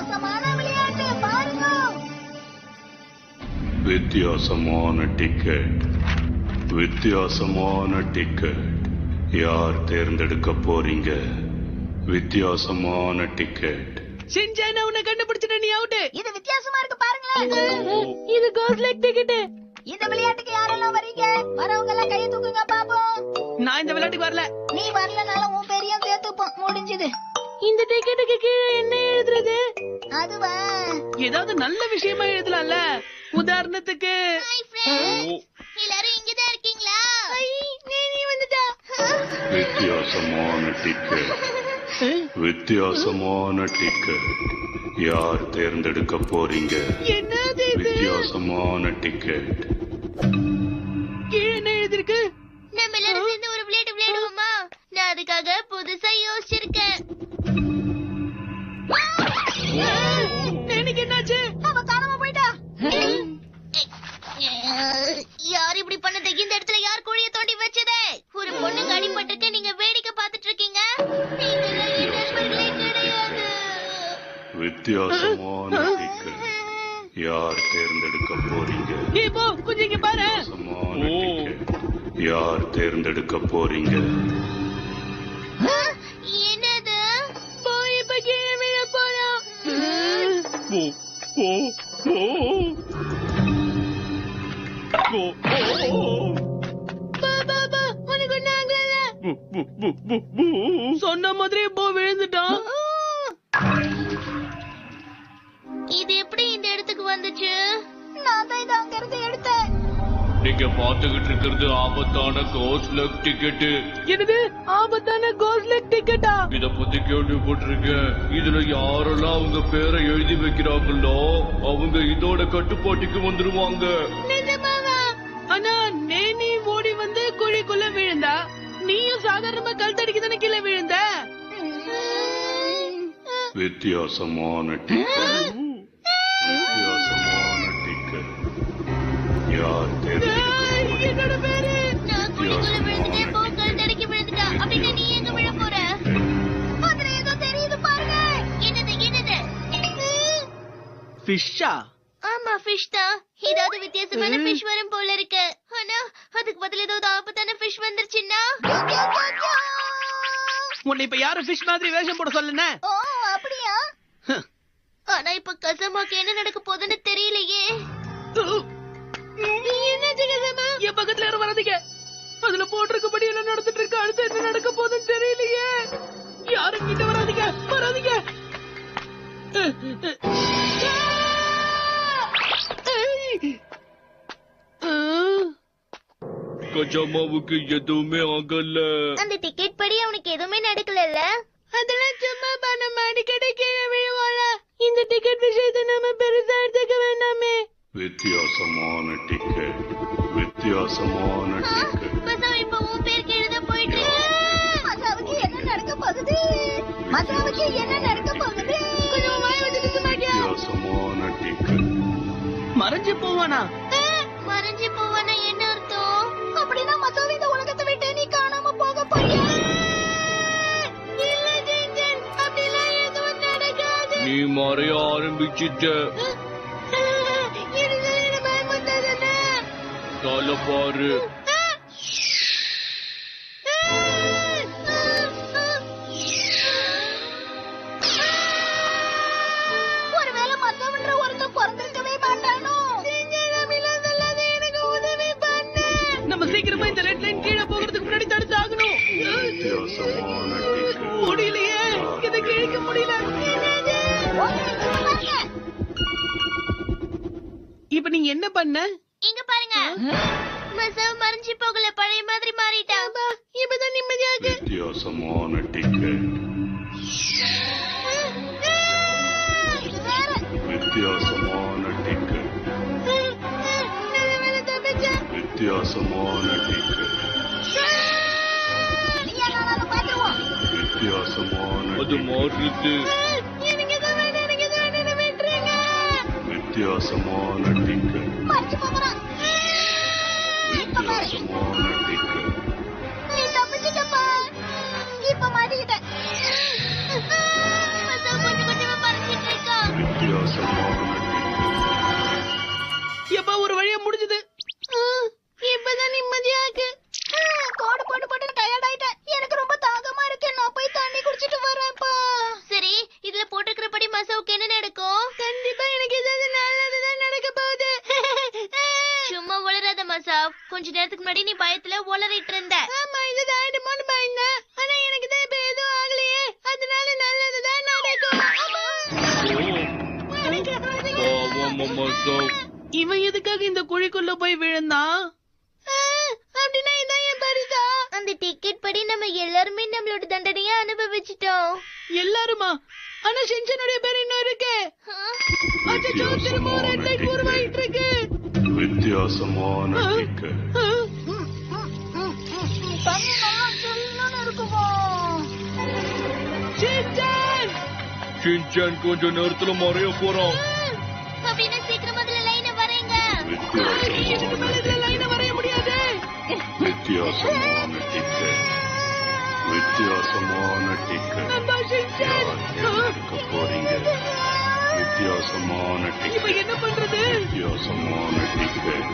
வித்தியாசமான விளையாட்டு பாருங்க. வித்தியாசமான டிக்கெட், வித்தியாசமான டிக்கெட். யார் தேர்ந்தெடுக்க போறீங்க? வித்தியாசமான டிக்கெட். சின்சான் உன்னை கண்டுபிடிச்சிட்ட, நீ அவுட். இது வித்தியாசமா இருக்கு பாருங்களேன். இது கோஸ் லைக் டிக்கெட். இந்த விளையாட்டுக்கு யாரெல்லாம் வரீங்க? வரவங்க எல்லாம் கையை தூக்குங்க பாப்போம். நான் இந்த விளையாட்டுக்கு வரல. நீ வரலனாலும் உன் பெரியும் சேர்த்துப்போம். முடிஞ்சது. இந்த டிக்கெட்டுக்கு கீழே என்ன எழுதுறது? அதுவா ஏதாவது நல்ல விஷயமா எழுதலாம்ல. உதாரணத்துக்கு எல்லாரும் இங்கதான் இருக்கீங்களா? நீ வந்துட்டா. வித்தியாசமான டிக்கெட், வித்தியாசமான டிக்கெட். யார் தேர்ந்தெடுக்க போறீங்க? என்னது இது? வித்தியாசமான டிக்கெட். கீழே என்ன எழுதிருக்கு? நம்ம எல்லாரும் சேர்ந்து ஒரு விளையாட்டு விளையாடுவோமா? நான் அதுக்காக புதுசா யோசிச்சிருக்கேன். எனக்கு என்னாச்சு? அவ காணாம போயிட்டா. யார் இப்படி பண்ணது? இந்த இடத்துல யார் குழிய தோண்டி வச்சதே? ஒரு பொண்ணுக்கு அடிபட்டிருக்கு, நீங்க வேடிக்கை பார்த்துட்டு இருக்கீங்க. நீங்கெல்லாம் என் நண்பர்களே கிடையாது. வித்தியாசமான டிக்கெட். யார் தேர்ந்தெடுக்க போறீங்க? நீ போ, கொஞ்சம் இங்க பாரு. வித்தியாசமான டிக்கெட். யார் தேர்ந்தெடுக்க போறீங்க? என்னது? போய் இப்ப கீழே விழ போறோம். பாபா உனக்கு ஒண்ணு ஆகல. சொன்ன மாதிரியே போ விழுந்துட்டான். இது எப்படி இந்த இடத்துக்கு வந்துச்சு? நான் தான் இதை அங்க இருந்து எடுத்தேன். நீங்க பாத்துக்கிட்டு இருக்கிறது ஆபத்தான கோஸ் லக் டிக்கெட். என்னது? ஆபத்தான கோஸ் லைக் டிக்கெட்டா? இத பத்தி கேள்விப்பட்டிருக்கேன். இதுல யாரெல்லாம் அவங்க பேரை எழுதி வைக்கிறாங்களோ அவங்க இதோட கட்டுப்பாட்டுக்கு வந்துருவாங்க. நிஜமாவா? ஆனா நேனி ஓடி வந்து குழிக்குள்ள விழுந்தா, நீயும் சாதாரணமா கல் தடிக்கு தானே கீழே விழுந்த. வித்தியாசமான டிக்கெட், வித்தியாசமான டிக்கெட். யார் தேர்ந்தெடுக்க போறீங்க? என்னோட பேரு நான் குழிக்குள்ள விழுந்துட்டேன், போ கல் தடிக்கு விழுந்துட்டா. அப்படின்னா நீ எங்க விழ போற? அதுல ஏதோ தெரியுது பாருங்க. என்னது? ஃபிஷ்ஷா? ஆமா, ஃபிஷ் தான். ஏதாவது வித்தியாசமான ஃபிஷ் வரும் போல இருக்கு. ஆனா அதுக்கு பதில் ஏதாவது ஆபத்தான ஃபிஷ் வந்துருச்சுன்னா? உன்னை இப்ப யாரும் ஃபிஷ் மாதிரி வேஷம் போட சொல்லுன? ஓ அப்படியா? ஆனா இப்ப கசமாக்கு என்ன நடக்க போகுதுன்னு தெரியலையே. என்னாச்சு கசமா? என் பக்கத்துல யாரும் வராதீங்க. அதுல போட்டிருக்கபடி எல்லாம் நடந்துட்டு இருக்கு. அடுத்து என்ன நடக்க போகுதுன்னு தெரியலையே. யாரும் கிட்ட வராதீங்க. கஜாமாவுக்கு எதுவுமே ஆகல. அந்த டிக்கெட் படி அவனுக்கு எதுவுமே நடக்கலல்ல? அதெல்லாம் சும்மா நம்ம அடிக்கடி கீழே விழுவோம்ல. இந்த டிக்கெட் விஷயத்தை நம்ம பெருசா எடுத்துக்க வேண்டாமே. வித்தியாசமான டிக்கெட், வித்தியாசமான டிக்கெட். மசா இப்ப உன் பேர் கீழே போயிட்டு. மசாவுக்கு என்ன நடக்க போகுது? மசாவுக்கு என்ன நடக்க போகுது? கொஞ்சம் வாய் வச்சுட்டு மாட்டியா? வித்தியாசமான டிக்கெட். மறைஞ்சு போவானா? மறைஞ்சு போவானா என்ன அர்த்தம்? அப்படின்னா மசாவை இந்த உலகத்தை விட்டு நீ காணாம போக போறியா? இல்ல ஜென்ஜன், அப்படிலாம் எதுவும் நடக்காது. நீ மறைய ஆரம்பிச்சிட்ட. எனக்கு என்ன பயமுறுத்தாதுன்னு. தலை பாரு. ஒருவேளை மசாவன்ற ஒருத்தன் பிறந்திருக்கவே மாட்டானோ? எனக்கு உதவி பண்ணு. நம்ம சீக்கிரமா இந்த ரெட் லைன் கீழே போகிறதுக்கு முன்னாடி தடுத்து ஆகணும். வித்தியாசமான டிக்கெட். முடியலையே, இதை கிழிக்க முடியல. இப்ப நீங்க என்ன பண்ண? இங்க பாருங்க, மசாவ் மறைஞ்சு போகல, பழைய மாதிரி மாறிட்டா. இப்பதான் நிம்மதியாகு. வித்தியாசமான டிக்கெட், இது வேற. வித்தியாசமான டிக்கெட், வித்தியாசமான டிக்கெட், நீயா நானாலும் பாத்துருவோம். வித்தியாசமான அது மாறுது. எனக்கு எதுவும் வேண்டாம், எனக்கு எதுவும் வேண்டாம், விட்டுருங்க. வித்தியாசமான டிக்கெட், மறைச்சு போகிறான். வித்தியாசமான டிக்கெட். நீ தப்பிச்சுட்டப்பா. இப்ப மாட்டிக்கிட்ட. மசாவ் கொஞ்சம் கொஞ்சமா மறைஞ்சிட்டு இருக்கா. கொஞ்ச நேரத்துக்கு முன்னாடி நீ பயத்துல உளறிட்டு இருந்த. ஆமா இது ஆயிடுமோன்னு பயந்தேன். ஆனா எனக்கு தான் இப்ப எதுவும் ஆகலையே. அதனால நல்லதுதான் நடக்கும். இவன் எதுக்காக இந்த குழிக்குள்ள போய் விழுந்தான்? அப்படின்னா இதான் என் பரிசா? அந்த டிக்கெட் படி நம்ம எல்லாருமே நம்மளோட தண்டனையை அனுபவிச்சிட்டோம். எல்லாருமா? ஆனா ஷின்சானுடைய பேர் இன்னும் இருக்கு. அச்சச்சோ, திரும்ப ஒரு ரெட் உருவாயிட்டு இருக்கு. வித்தியாசமான டிக்கெட். ஷின்சான்! ஷின்சான் கொஞ்ச நேரத்துல மறைய போறான். அப்படின்னா சீக்கிரம் அதுல லைனை வரைங்க. இதுக்கு மேல இதுல லைனை வரைய முடியாது. வித்தியாசமான டிக்கெட். வித்தியாசமான டிக்கெட். நம்ம ஷின்சான்! யார் தேர்ந்தெடுக்க போறீங்க? வித்தியாசமான இப்ப டிக்கெட். என்ன பண்றது? வித்தியாசமான டிக்கெட்.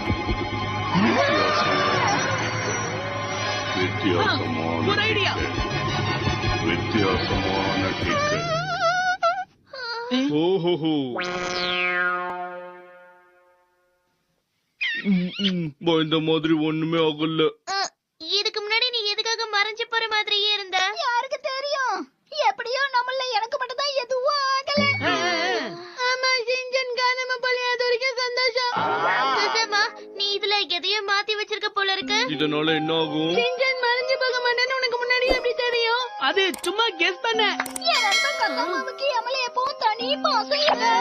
வித்தியாசமான ஒரு ஐடியா. டிக்கெட். வித்தியாசமான டிக்கெட். ஓஹோ, இந்த மாதிரி ஒண்ணுமே ஆகல. இதுக்கு முன்னாடி நீ எதுக்காக மறைஞ்சு போற மாதிரியே இருந்த? யாருக்கு தெரியும்? எப்படியோ நம்மள எனக்கு மட்டும் தான் எதுவும் ஆகல. ஆமா ஷின்சான் காணாம போலியா, அது வரைக்கும் சந்தோஷம். சுசமா, நீ இதுல எதையோ மாத்தி வச்சிருக்க போல இருக்கு. இதனால என்ன ஆகும்? ஷின்சான் மறைஞ்சு போக மாட்டேன்னு உனக்கு முன்னாடி எப்படி தெரியும்? அது சும்மா கெஸ் பண்ண. என் நண்பன் கக்காமாவுக்கு எமல எப்பவும் தனி பாசம் இல்ல.